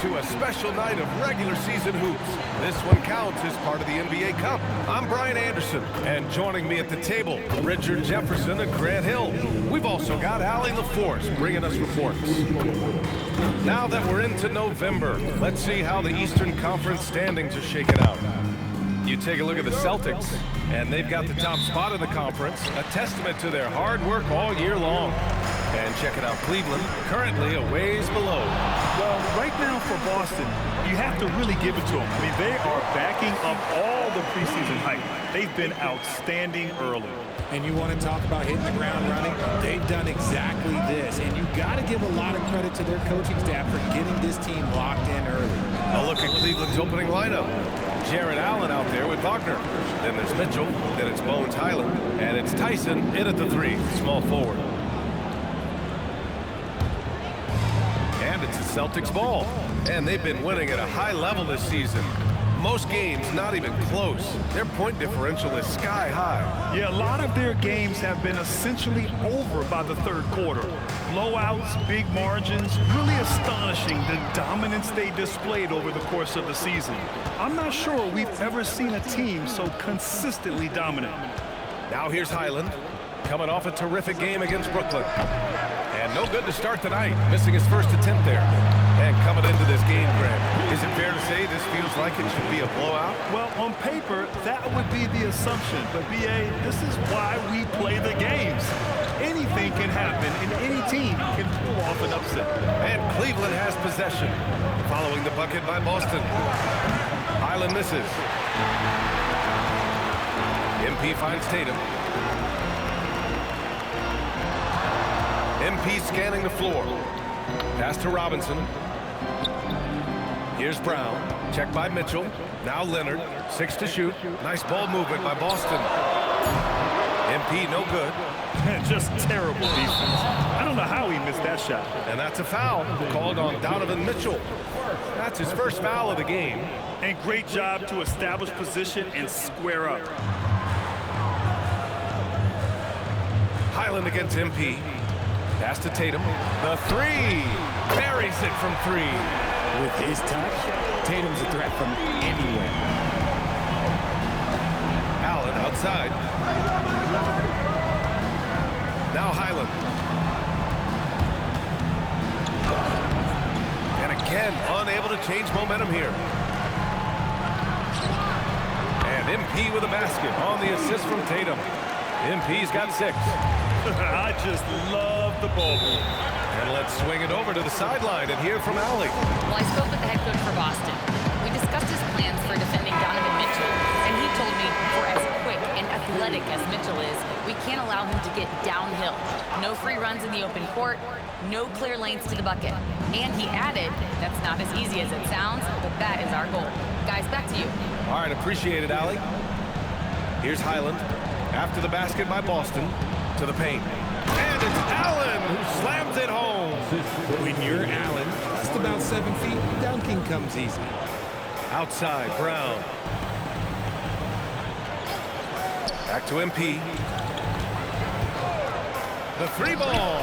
to a special night of regular season hoops. This one counts as part of the NBA Cup. I'm Brian Anderson, and joining me at the table, Richard Jefferson and Grant Hill. We've also got Allie LaForce bringing us reports. Now that we're into November, let's see how the Eastern Conference standings are shaking out. You take a look at the Celtics, and they've got the top spot in the conference, a testament to their hard work all year long. And checking out Cleveland, currently a ways below. Well, right now for Boston, you have to really give it to them. I mean, they are backing up all the preseason hype. They've been outstanding early. And you want to talk about hitting the ground running? They've done exactly this. And you got to give a lot of credit to their coaching staff for getting this team locked in early. A look at Cleveland's opening lineup. Jared Allen out there with Wagner. Then there's Mitchell. Then it's Bones Highland. And it's Tyson in at the 3, small forward. And it's the Celtics ball. And they've been winning at a high level this season. Most games not even close. Their point differential is sky high. Yeah, a lot of their games have been essentially over by the third quarter. Blowouts, big margins, really astonishing the dominance they displayed over the course of the season. I'm not sure we've ever seen a team so consistently dominant. Now here's Highland, coming off a terrific game against Brooklyn. And no good to start the night, missing his first attempt there. And coming into this game, Grant, is it fair to say this feels like it should be a blowout? Well, on paper, that would be the assumption. But, B.A., this is why we play the games. Anything can happen, and any team can pull off an upset. And Cleveland has possession, following the bucket by Boston. Highland misses. MP finds Tatum. MP scanning the floor. Pass to Robinson. Here's Brown. Checked by Mitchell. Now Leonard. 6 to shoot. Nice ball movement by Boston. MP no good. Just terrible defense. I don't know how he missed that shot. And that's a foul called on Donovan Mitchell. That's his first foul of the game. And great job to establish position and square up. Highland against MP. Pass to Tatum. The 3. Buries it from 3. With his touch, Tatum's a threat from anywhere. Allen outside. Now Highland. And again, unable to change momentum here. And MP with a basket on the assist from Tatum. MP's got 6. I just love the ball. And let's swing it over to the sideline and hear from Allie. Well, I spoke with the head coach for Boston. We discussed his plans for defending Donovan Mitchell, and he told me for as quick and athletic as Mitchell is, we can't allow him to get downhill. No free runs in the open court, no clear lanes to the bucket. And he added, that's not as easy as it sounds, but that is our goal. Guys, back to you. All right, appreciate it, Allie. Here's Highland. After the basket by Boston, to the paint. And it's Allen who slams it home. When you're Allen, just about 7 feet, dunking comes easy. Outside, Brown. Back to MP. The 3 ball.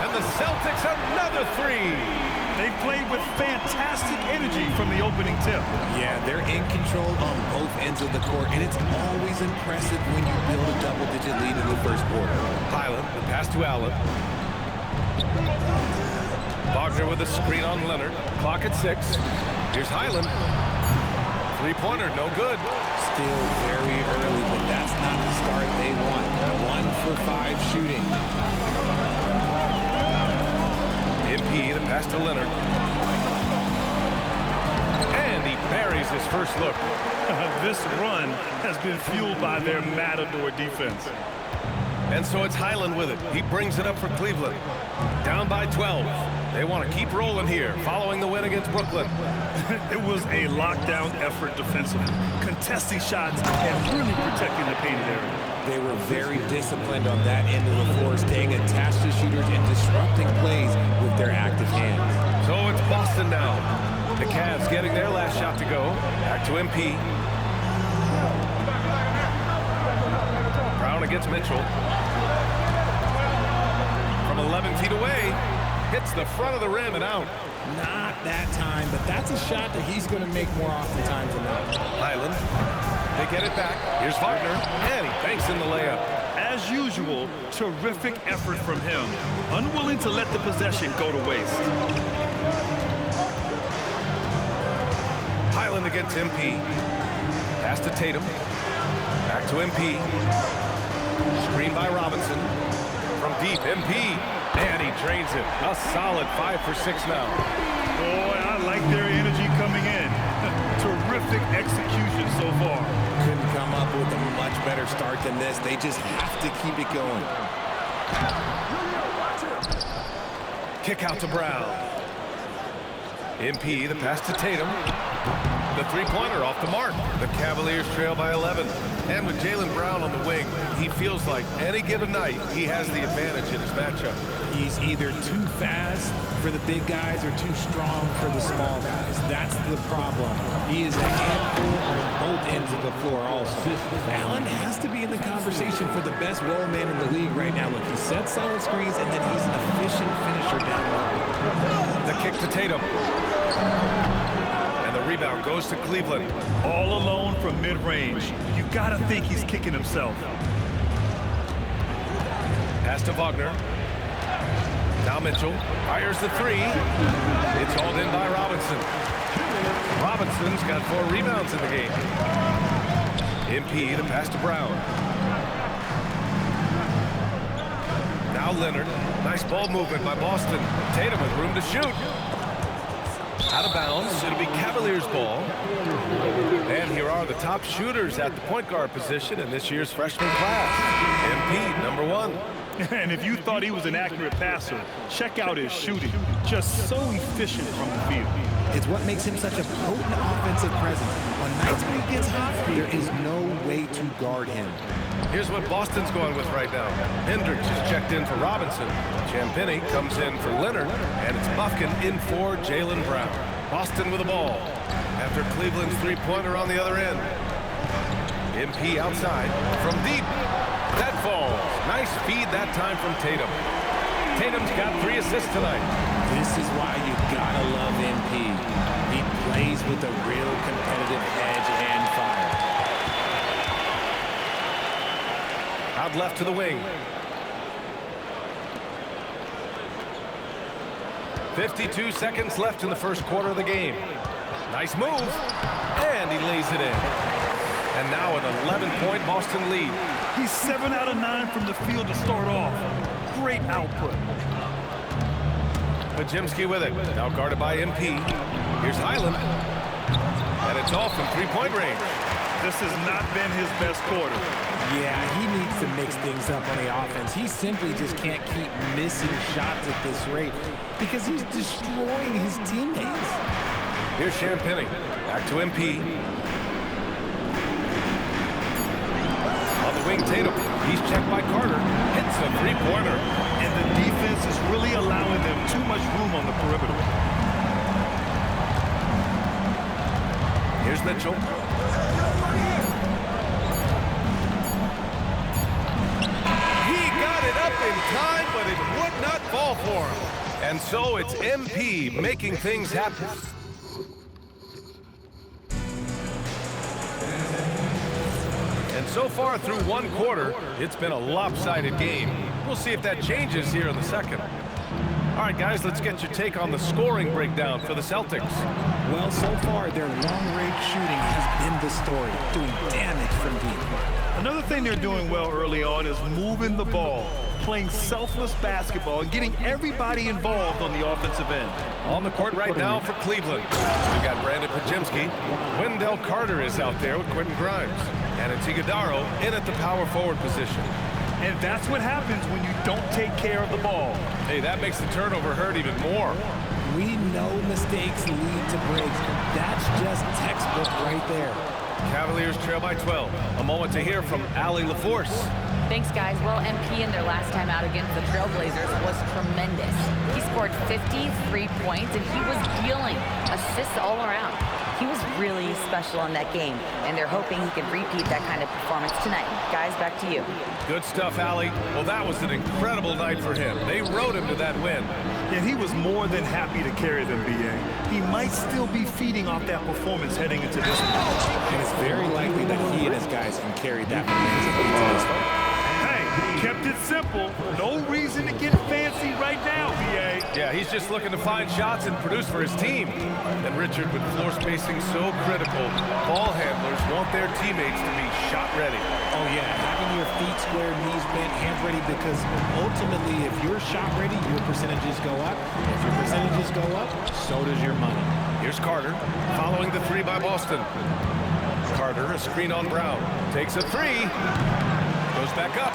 And the Celtics another 3. They played with fantastic energy from the opening tip. Yeah, they're in control on both ends of the court, and it's always impressive when you build a double-digit lead in the first quarter. Highland, the pass to Allen. Wagner with a screen on Leonard. Clock at 6. Here's Highland. 3-pointer, no good. Still very early, but that's not the start they want. 1 for 5 shooting. MP, the pass to Leonard. And he buries his first look. This run has been fueled by their matador defense. And so it's Highland with it. He brings it up for Cleveland. Down by 12. They want to keep rolling here, following the win against Brooklyn. It was a lockdown effort defensively, contesting shots and really protecting the painted area. They were very disciplined on that end of the floor, staying attached to shooters and disrupting plays with their active hands. So it's Boston now. The Cavs getting their last shot to go. Back to MP. Brown against Mitchell. From 11 feet away, hits the front of the rim and out. Not that time, but that's a shot that he's going to make more oftentimes than not. Highland, they get it back. Here's Wagner, and he banks in the layup. As usual, terrific effort from him. Unwilling to let the possession go to waste. Highland against MP. Pass to Tatum. Back to MP. Screen by Robinson. From deep, MP. And he drains it. A solid 5 for 6 now. Boy, I like their energy coming in. Terrific execution so far. Couldn't come up with a much better start than this. They just have to keep it going. Kick out to Brown. MP, the pass to Tatum. The three-pointer off the mark. The Cavaliers trail by 11. And with Jaylen Brown on the wing, he feels like any given night he has the advantage in his matchup. He's either too fast for the big guys or too strong for the small guys. That's the problem. He is a handful on both ends of the floor also. Allen has to be in the conversation for the best roll man in the league right now. Look, he sets solid screens, and then he's an efficient finisher down low. The kick to Tatum. And the rebound goes to Cleveland. All alone from mid-range. You gotta think he's kicking himself. Pass to Wagner. Now Mitchell fires the three. It's hauled in by Robinson. Robinson's got 4 rebounds in the game. MP, the pass to Brown. Now Leonard. Nice ball movement by Boston. Tatum with room to shoot. Out of bounds. It'll be Cavaliers ball. And here are the top shooters at the point guard position in this year's freshman class. MP, number 1. And if you thought he was an accurate passer, check out his shooting. Just so efficient from the field. It's what makes him such a potent offensive presence. On nights when he gets hot, there is no way to guard him. Here's what Boston's going with right now. Hendricks is checked in for Robinson. Champagny comes in for Leonard, and it's Buffkin in for Jaylen Brown. Boston with the ball after Cleveland's three-pointer on the other end. MP outside from deep. That falls. Nice feed that time from Tatum. Tatum's got 3 assists tonight. This is why you gotta love MP. He plays with a real competitive edge and fire. Out left to the wing. 52 seconds left in the first quarter of the game. Nice move. And he lays it in. And now an 11-point Boston lead. He's 7 out of 9 from the field to start off. Great output. Pajemski with it. Now guarded by MP. Here's Highland. And it's off from 3-point range. This has not been his best quarter. Yeah, he needs to mix things up on the offense. He simply just can't keep missing shots at this rate because he's destroying his teammates. Here's Champagny. Back to MP. On the wing, Tatum. He's checked by Carter. Hits a three-pointer. And the defense is really allowing them too much room on the perimeter. Here's Mitchell. He got it up in time, but it would not fall for him. And so it's MP making things happen. And so far through one quarter, it's been a lopsided game. We'll see if that changes here in the second. All right, guys, let's get your take on the scoring breakdown for the Celtics. Well, so far, their long-range shooting has been the story, doing damage from deep. Another thing they're doing well early on is moving the ball, playing selfless basketball, and getting everybody involved on the offensive end. On the court right now for Cleveland, we got Brandon Pajemski. Wendell Carter is out there with Quentin Grimes. And it's Iguodaro in at the power forward position. And that's what happens when you don't take care of the ball. Hey, that makes the turnover hurt even more. We know mistakes lead to breaks. That's just textbook right there. Cavaliers trail by 12. A moment to hear from Allie LaForce. Thanks, guys. Well, MP in their last time out against the Trailblazers was tremendous. He scored 53 points, and he was dealing assists all around. He was really special in that game, and they're hoping he can repeat that kind of performance tonight. Guys, back to you. Good stuff, Allie. Well, that was an incredible night for him. They rode him to that win. And he was more than happy to carry them, B.A. He might still be feeding off that performance heading into this one. And it's very likely that he and his guys can carry that momentum into this one. Kept it simple. No reason to get fancy right now, B.A. Yeah, he's just looking to find shots and produce for his team. And Richard, with floor spacing so critical, ball handlers want their teammates to be shot ready. Oh, yeah, having your feet squared, knees bent, hands ready, because ultimately, if you're shot ready, your percentages go up. If your percentages go up, so does your money. Here's Carter, following the three by Boston. Carter, a screen on Brown, takes a three, goes back up.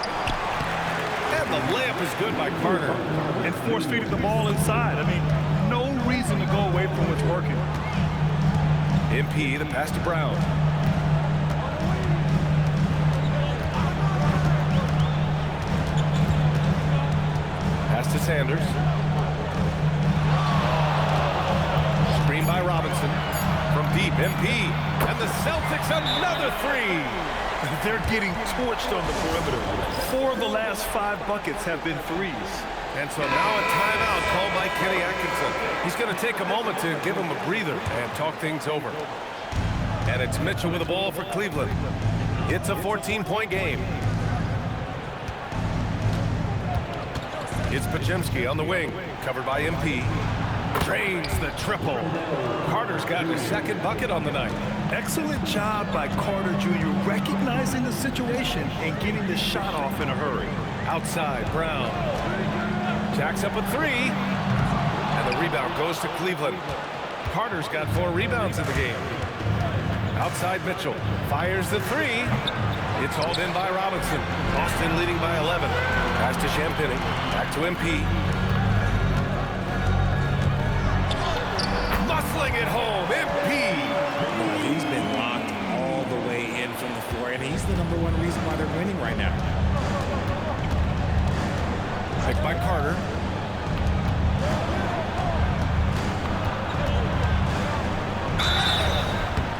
And the layup is good by Carter. And force-feeding the ball inside. I mean, no reason to go away from what's working. MP, the pass to Brown. Pass to Sanders. Screen by Robinson. From deep, MP. And the Celtics another three. They're getting torched on the perimeter. 4 of the last 5 buckets have been threes. And so now a timeout called by Kenny Atkinson. He's going to take a moment to give him a breather and talk things over. And it's Mitchell with the ball for Cleveland. It's a 14-point game. It's Podziemski on the wing, covered by MP. Drains the triple. Carter's got his second bucket on the night. Excellent job by Carter Jr. recognizing the situation and getting the shot off in a hurry. Outside, Brown. Jacks up a three. And the rebound goes to Cleveland. Carter's got 4 rebounds in the game. Outside, Mitchell. Fires the three. It's hauled in by Robinson. Boston leading by 11. Pass to Champagny. Back to MP. Muscling it home, MP. Well, he's been locked all the way in from the floor, and he's the #1 reason why they're winning right now. Picked by Carter.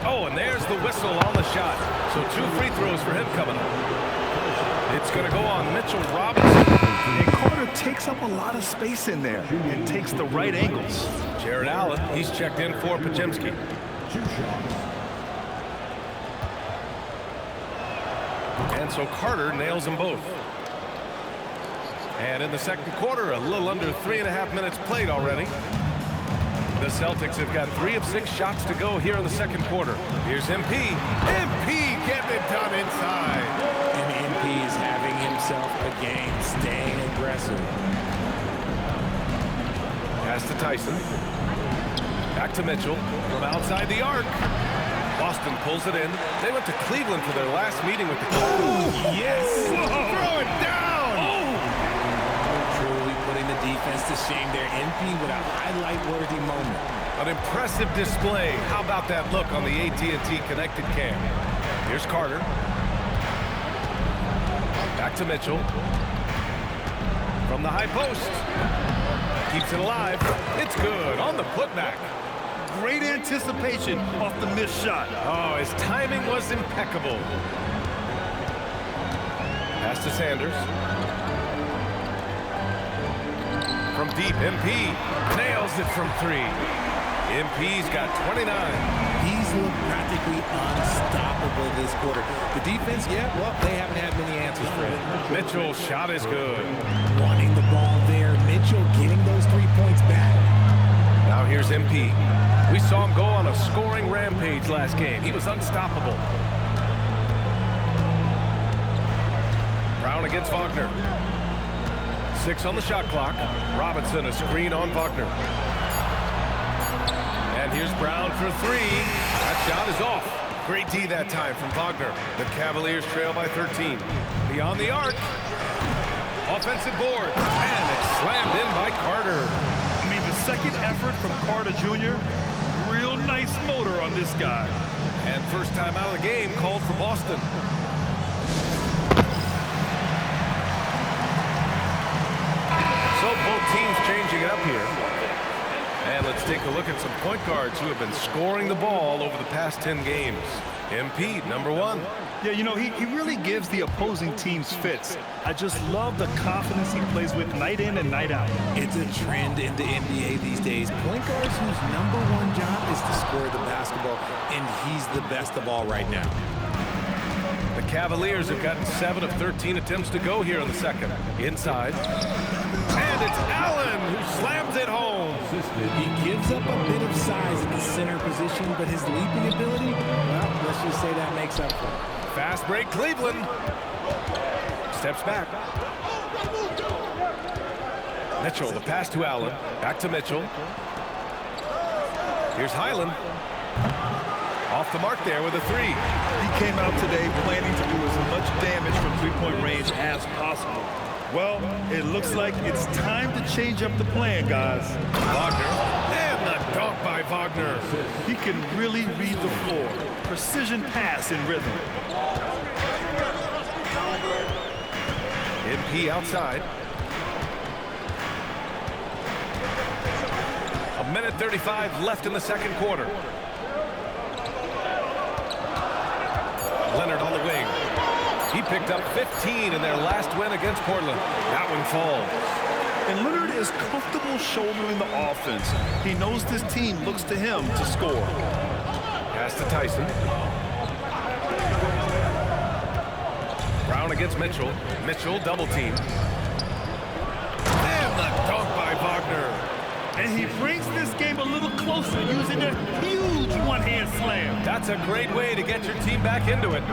Oh, and there's the whistle on the shot. So 2 free throws for him coming up. It's going to go on Mitchell Robinson. And Carter takes up a lot of space in there and takes the right angles. Jared Allen, he's checked in for Podziemski. And so Carter nails them both. And in the second quarter, a little under 3.5 minutes played already. The Celtics have got 3 of 6 shots to go here in the second quarter. Here's MP. MP getting it done inside. And MP is having himself a game, staying aggressive. Pass to Tyson. Back to Mitchell from outside the arc. Boston pulls it in. They went to Cleveland for their last meeting with the Klaw. Yes! Throw it down! Truly putting the defense to shame there. MP with a highlight-worthy moment. An impressive display. How about that look on the AT&T connected cam? Here's Carter. Back to Mitchell. From the high post. Keeps it alive. It's good on the putback. Great anticipation off the missed shot. Oh, his timing was impeccable. Pass to Sanders. From deep, MP nails it from 3. MP's got 29. He's looked practically unstoppable this quarter. The defense, yeah, well, they haven't had many answers for it. Mitchell's shot is good. Wanting the ball there. Mitchell getting those 3 points back. Now here's MP. We saw him go on a scoring rampage last game. He was unstoppable. Brown against Wagner. 6 on the shot clock. Robinson a screen on Wagner. And here's Brown for 3. That shot is off. Great D that time from Wagner. The Cavaliers trail by 13. Beyond the arc. Offensive board. And it's slammed in by Carter. I mean, the second effort from Carter Jr., real nice motor on this guy. And first time out of the game called for Boston. So both teams changing it up here. And let's take a look at some point guards who have been scoring the ball over the past 10 games. MP, #1. Yeah, you know, he really gives the opposing teams fits. I just love the confidence he plays with night in and night out. It's a trend in the NBA these days. Point guards whose #1 job is to score the basketball, and he's the best of all right now. The Cavaliers have gotten 7 of 13 attempts to go here in the second. Inside. And it's Allen who slams it home. He gives up a bit of size at the center position, but his leaping ability, well, let's just say that makes up for it. Fast break, Cleveland. Steps back. Mitchell, the pass to Allen. Back to Mitchell. Here's Highland. Off the mark there with a 3. He came out today planning to do as much damage from three-point range as possible. Well, it looks like it's time to change up the plan, guys. Wagner. And the dunk by Wagner. He can really read the floor. Precision pass in rhythm. MP outside. 1:35 left in the second quarter. Leonard on the wing. He picked up 15 in their last win against Portland. That one falls. And Leonard is comfortable shouldering the offense. He knows this team looks to him to score. Pass to Tyson. Brown against Mitchell. Mitchell double team. And the dunk by Wagner. And he brings this game a little closer using a huge one-hand slam. That's a great way to get your team back into it.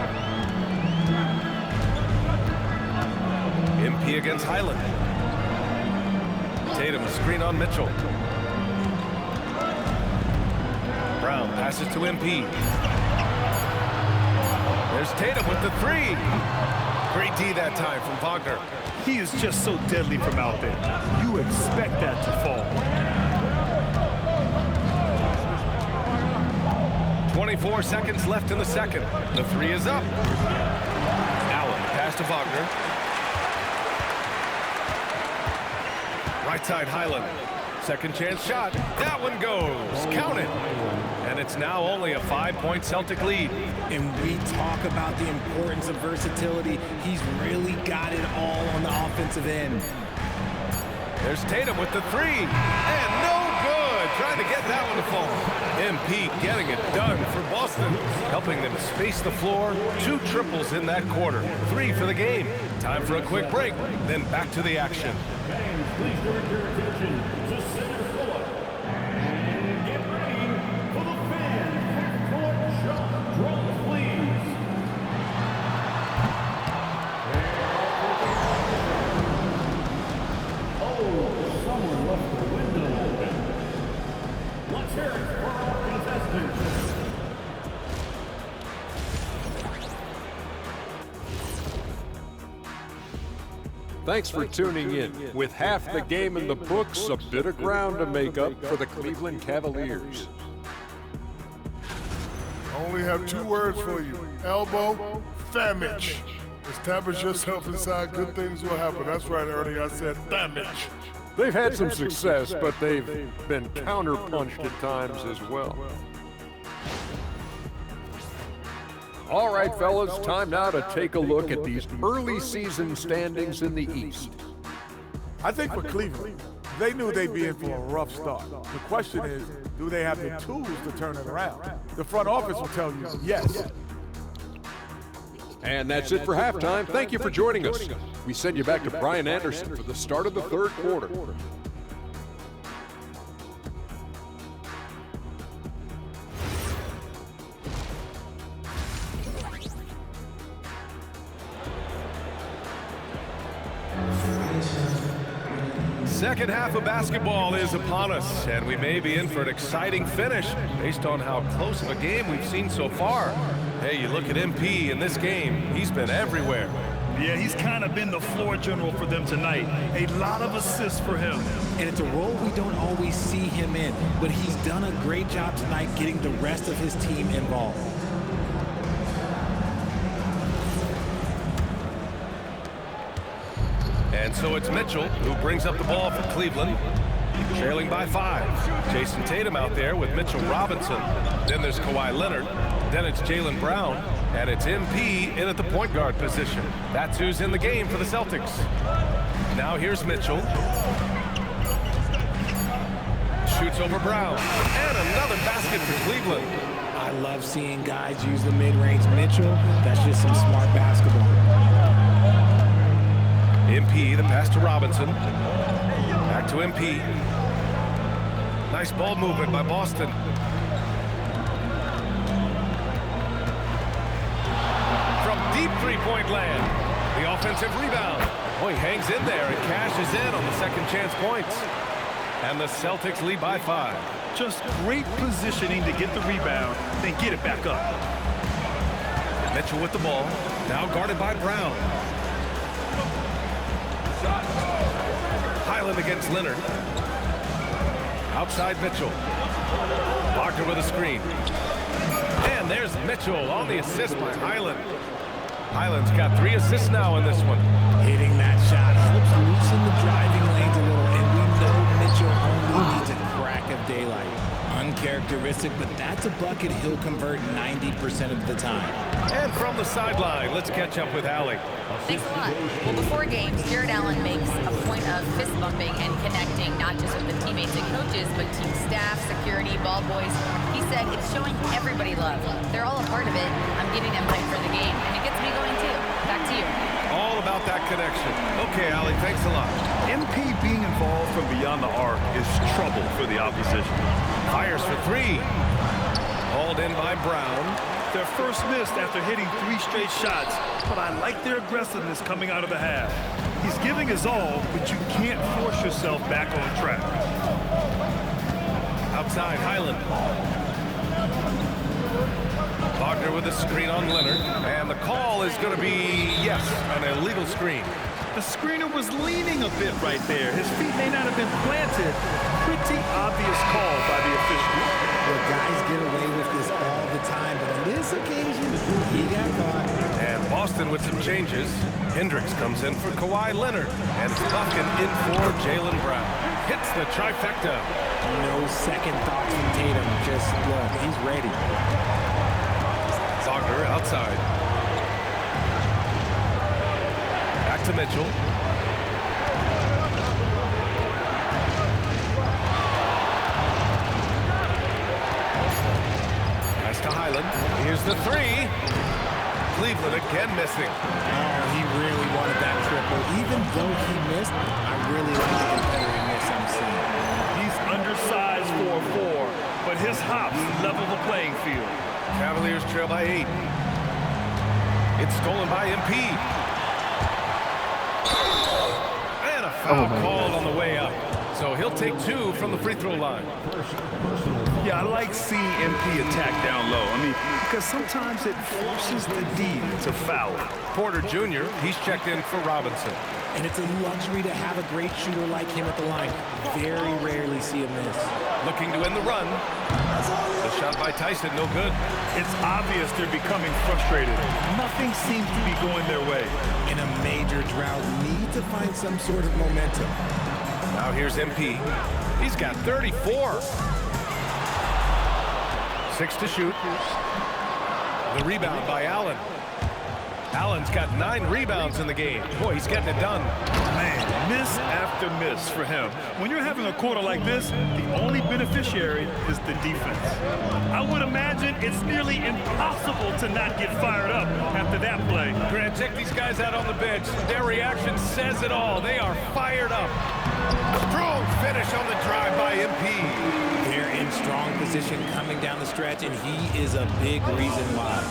MP against Highland. Tatum screen on Mitchell. Brown passes to MP. There's Tatum with the 3. Great D that time from Wagner. He is just so deadly from out there. You expect that to fall. 24 seconds left in the second. The 3 is up. Allen pass to Wagner. Right side Highland. Second chance shot. That one goes. Count it. And it's now only a 5-point Celtic lead. And we talk about the importance of versatility. He's really got it all on the offensive end. There's Tatum with the 3. And no good. Trying to get that one to fall. MP getting it done for Boston. Helping them space the floor. 2 triples in that quarter. 3 for the game. Time for a quick break. Then back to the action. Please direct your attention to center court. And get ready for the fan court shot drums, please. Oh, someone left the window open. Let's hear it for our contestants. Thanks for tuning in. With half the game in the books, a bit of ground to make up for the Cleveland Cavaliers. I only have 2 words for you. Elbow, damage. Establish yourself inside, good things will happen. That's right, Ernie, I said damage. They've had some success, but they've been counterpunched at times as well. All right, fellas, time now to take a look at these early season standings in the East. I think for Cleveland, they knew they'd be in for a rough start. The question is, do they have the tools to turn it around? The front office will tell you yes. And that's it for halftime. Thank you for joining us. We send you back to Brian Anderson for the start of the third quarter. Second half of basketball is upon us, and we may be in for an exciting finish based on how close of a game we've seen so far. Hey, you look at MP in this game, he's been everywhere. Yeah, he's kind of been the floor general for them tonight. A lot of assists for him. And it's a role we don't always see him in, but he's done a great job tonight getting the rest of his team involved. And so it's Mitchell who brings up the ball for Cleveland, trailing by 5. Jason Tatum out there with Mitchell Robinson. Then there's Kawhi Leonard. Then it's Jaylen Brown. And it's MP in at the point guard position. That's who's in the game for the Celtics. Now here's Mitchell. Shoots over Brown. And another basket for Cleveland. I love seeing guys use the mid-range. Mitchell, that's just some smart basketball. MP, the pass to Robinson. Back to MP. Nice ball movement by Boston. From deep three-point land. The offensive rebound. Boy, hangs in there and cashes in on the second chance points. And the Celtics lead by 5. Just great positioning to get the rebound, then get it back up. Mitchell with the ball. Now guarded by Brown. Highland against Leonard. Outside Mitchell. Wagner with a screen. And there's Mitchell on the assist by Highland. Highland's got 3 assists now in this one. Hitting that shot helps loosen the driving lanes a little, and we know Mitchell only needs a crack of daylight. Uncharacteristic, but that's a bucket he'll convert 90% of the time. And from the sideline, let's catch up with Allie. Thanks a lot. Well, before games, Jared Allen makes a point of fist bumping and connecting, not just with the teammates and coaches, but team staff, security, ball boys. He said it's showing everybody love. They're all a part of it. I'm getting them hyped for the game, and it gets me going too. Back to you. All about that connection. Okay, Allie, thanks a lot. MP being involved from beyond the arc is trouble for the opposition. Fires for 3. Hauled in by Brown. Their first miss after hitting 3 straight shots, but I like their aggressiveness coming out of the half. He's giving his all, but you can't force yourself back on track. Outside, Highland. Wagner with a screen on Leonard. And the call is going to be, yes, an illegal screen. The screener was leaning a bit right there. His feet may not have been planted. Pretty obvious call by the official. Well, guys get away with this all the time, but on this occasion, he got caught. And Boston with some changes. Hendricks comes in for Kawhi Leonard. And Buchan in for Jaylen Brown. Hits the trifecta. No second thoughts from Tatum. Just look, he's ready. Wagner outside. Back to Mitchell. Pass to Highland. Here's the 3. Cleveland again missing. Oh, he really wanted that triple. Even though he missed, I really like the competitiveness I'm seeing. He's undersized for a 4, but his hops level the playing field. Cavaliers trail by 8. It's stolen by MP. And a foul called on the way up. So he'll take 2 from the free throw line. Yeah, I like seeing MP attack down low. I mean, because sometimes it forces the D to foul. Porter Jr., he's checked in for Robinson. And it's a luxury to have a great shooter like him at the line. Very rarely see him miss. Looking to end the run. The shot by Tyson, no good. It's obvious they're becoming frustrated. Nothing seems to be going their way. In a major drought, need to find some sort of momentum. Now here's MP. He's got 34. 6 to shoot. The rebound by Allen. Allen's got 9 rebounds in the game. Boy, he's getting it done. Man, miss after miss for him. When you're having a quarter like this, the only beneficiary is the defense. I would imagine it's nearly impossible to not get fired up after that play. Grant, check these guys out on the bench. Their reaction says it all. They are fired up. Strong finish on the drive by MP. They're in strong position coming down the stretch, and he is a big reason why.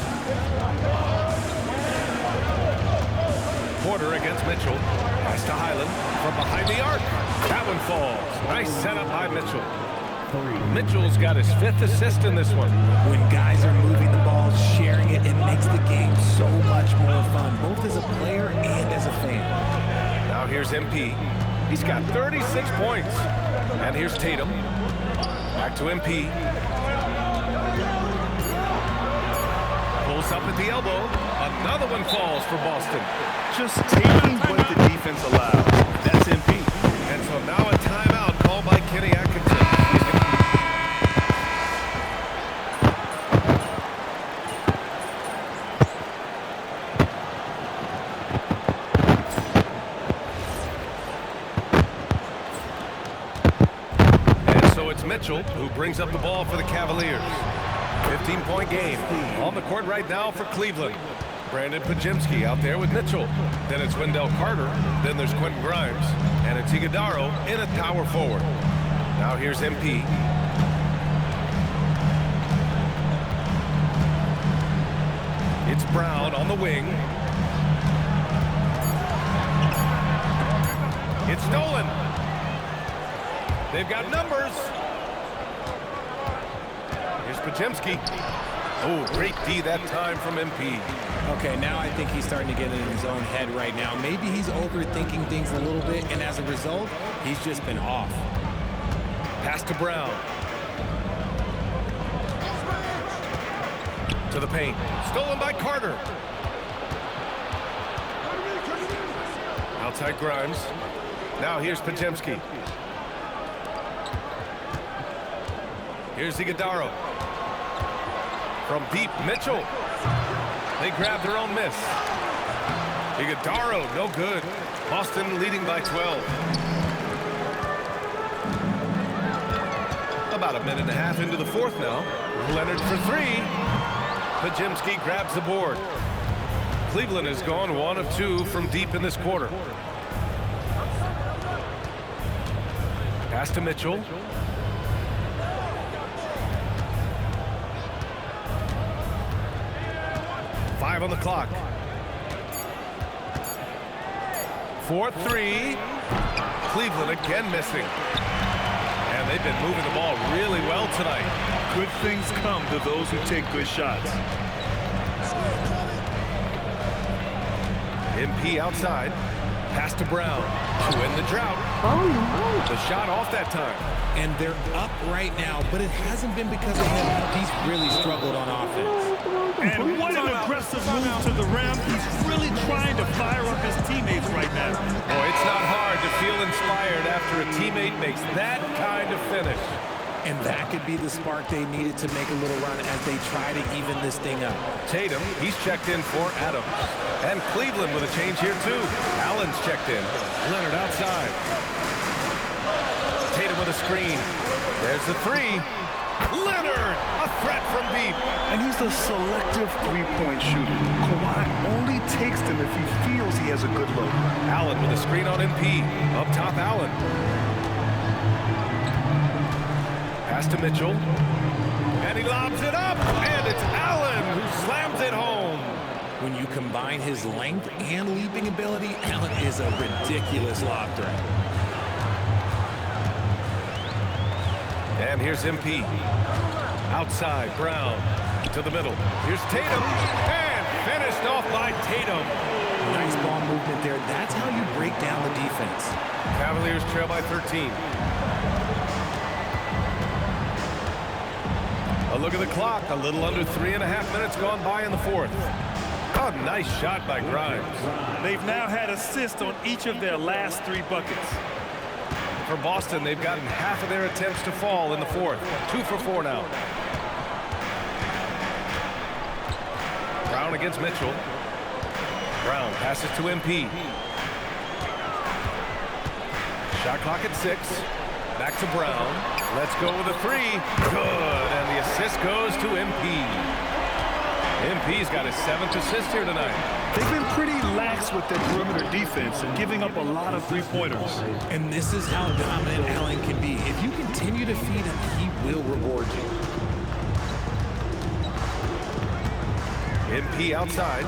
Porter against Mitchell. Pass to Highland from behind the arc. That one falls. Nice setup by Mitchell. Mitchell's got his 5th assist in this one. When guys are moving the ball, sharing it, it makes the game so much more fun, both as a player and as a fan. Now here's MP. He's got 36 points. And here's Tatum. Back to MP. Pulls up at the elbow. Another one falls for Boston. Just taking what the defense allows. That's MP. And so now a timeout called by Kenny Atkinson. Mitchell, who brings up the ball for the Cavaliers. 15-point game. On the court right now for Cleveland. Brandon Pajemski out there with Mitchell. Then it's Wendell Carter. Then there's Quentin Grimes. And it's Iguodaro in at power forward. Now here's MP. It's Brown on the wing. It's stolen. They've got numbers. Here's Pajemski. Oh, great D that time from MP. Okay, now I think he's starting to get in his own head right now. Maybe he's overthinking things a little bit, and as a result, he's just been off. Pass to Brown. To the paint. Stolen by Carter. Outside Grimes. Now here's Pajemski. Here's Iguodaro. From deep, Mitchell. They grab their own miss. Iguodaro, no good. Boston leading by 12. About a minute and a half into the fourth now. Leonard for three. Pajemski grabs the board. Cleveland has gone 1 of 2 from deep in this quarter. Pass to Mitchell. Five on the clock. 4-3. Cleveland again missing. And they've been moving the ball really well tonight. Good things come to those who take good shots. MP outside. Pass to Brown to end the drought. The shot off that time. And they're up right now, but it hasn't been because of him. He's really struggled on offense. And what an aggressive move to the rim. He's really trying to fire up his teammates right now. Boy, it's not hard to feel inspired after a teammate makes that kind of finish. And that could be the spark they needed to make a little run as they try to even this thing up. Tatum, he's checked in for Adams. And Cleveland with a change here too. Allen's checked in. Leonard outside. Tatum with a screen. There's the three. Leonard, a threat from deep. And he's a selective three-point shooter. Kawhi only takes them if he feels he has a good look. Allen with a screen on MP. Up top, Allen. Pass to Mitchell. And he lobs it up. And it's Allen who slams it home. When you combine his length and leaping ability, Allen is a ridiculous lob threat. And here's MP. Outside, Brown to the middle. Here's Tatum. And finished off by Tatum. Nice ball movement there. That's how you break down the defense. Cavaliers trail by 13. A look at the clock. A little under 3.5 minutes gone by in the fourth. Oh, nice shot by Grimes. They've now had assists on each of their last 3 buckets. For Boston, they've gotten half of their attempts to fall in the fourth. 2 for 4 now. Brown against Mitchell. Brown passes to MP. Shot clock at 6. Back to Brown. Let's go with a 3. Good. And the assist goes to MP. MP's got his 7th assist here tonight. They've been pretty lax with their perimeter defense and giving up a lot of three-pointers. And this is how dominant Allen can be. If you continue to feed him, he will reward you. MP outside.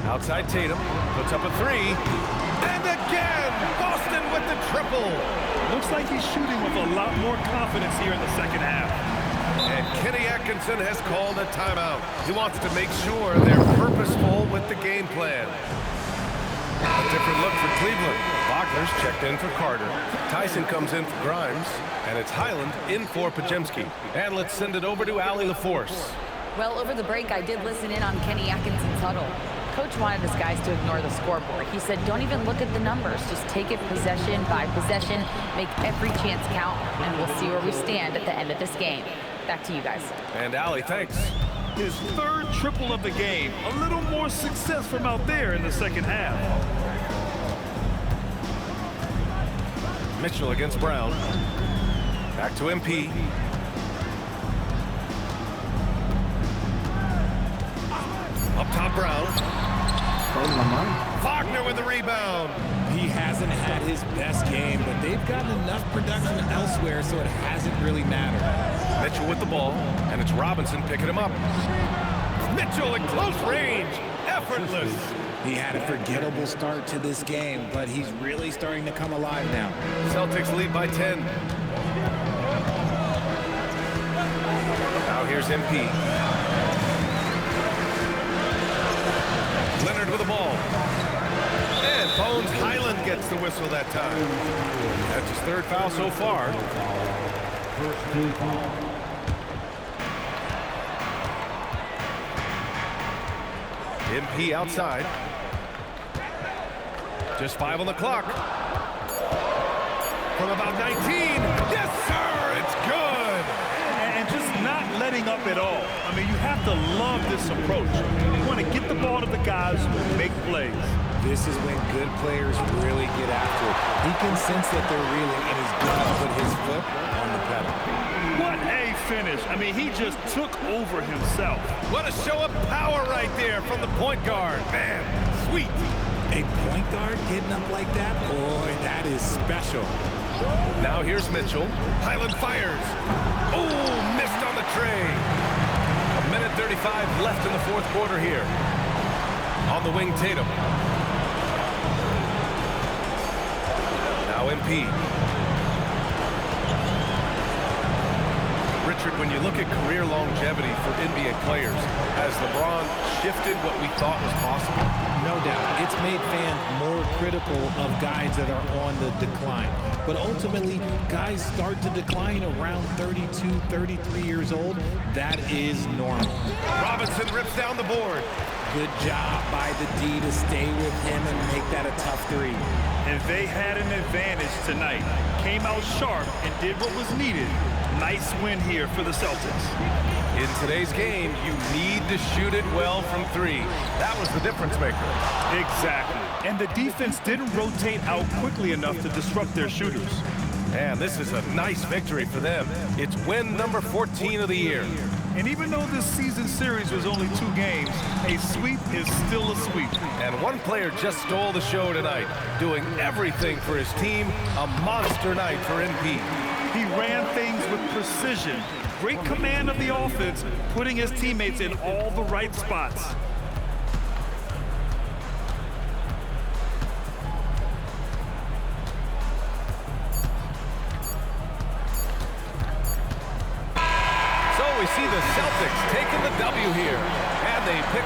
Outside Tatum. Puts up a 3. And again, Boston with the triple. Looks like he's shooting with a lot more confidence here in the second half. And Kenny Atkinson has called a timeout. He wants to make sure they're purposeful with the game plan. A different look for Cleveland. Wagner's checked in for Carter. Tyson comes in for Grimes. And it's Highland in for Pajemski. And let's send it over to Allie LaForce. Well, over the break, I did listen in on Kenny Atkinson's huddle. Coach wanted his guys to ignore the scoreboard. He said, don't even look at the numbers. Just take it possession by possession. Make every chance count. And we'll see where we stand at the end of this game. Back to you guys. And Allie, thanks. His 3rd triple of the game. A little more success from out there in the second half. Mitchell against Brown. Back to MP. Up top, Brown. Wagner with the rebound. He hasn't had his best game, but they've gotten enough production elsewhere, so it hasn't really mattered. Mitchell with the ball, and it's Robinson picking him up. Mitchell in close range. Effortless. He had a forgettable start to this game, but he's really starting to come alive now. Celtics lead by 10. Now here's MP. Leonard with the ball. And Bones Highland gets the whistle that time. That's his third foul so far. First team foul. MP outside. Just 5 on the clock. From about 19. Yes, sir, it's good. And just not letting up at all. I mean, you have to love this approach. You want to get the ball to the guys who make plays. This is when good players really get after it. He can sense that they're reeling, and he's going to put his foot on the pedal. What a finish. I mean, he just took over himself. What a show of power right there from the point guard. Man, sweet. A point guard getting up like that? Boy, that is special. Now here's Mitchell. Highland fires. Oh, missed on the tray. 1:35 left in the fourth quarter here. On the wing, Tatum. Now MP. Richard, when you look at career longevity for NBA players, has LeBron shifted what we thought was possible? No doubt. It's made fans more critical of guys that are on the decline. But ultimately, guys start to decline around 32, 33 years old. That is normal. Robinson rips down the board. Good job by the D to stay with him and make that a tough three. And they had an advantage tonight. Came out sharp and did what was needed. Nice win here for the Celtics. In today's game, you need to shoot it well from 3. That was the difference maker. Exactly. And the defense didn't rotate out quickly enough to disrupt their shooters. And this is a nice victory for them. It's win number 14 of the year. And even though this season series was only 2 games, a sweep is still a sweep. And one player just stole the show tonight, doing everything for his team. A monster night for MP. He ran things with precision. Great command of the offense, putting his teammates in all the right spots. So we see the Celtics taking the W here. And they pick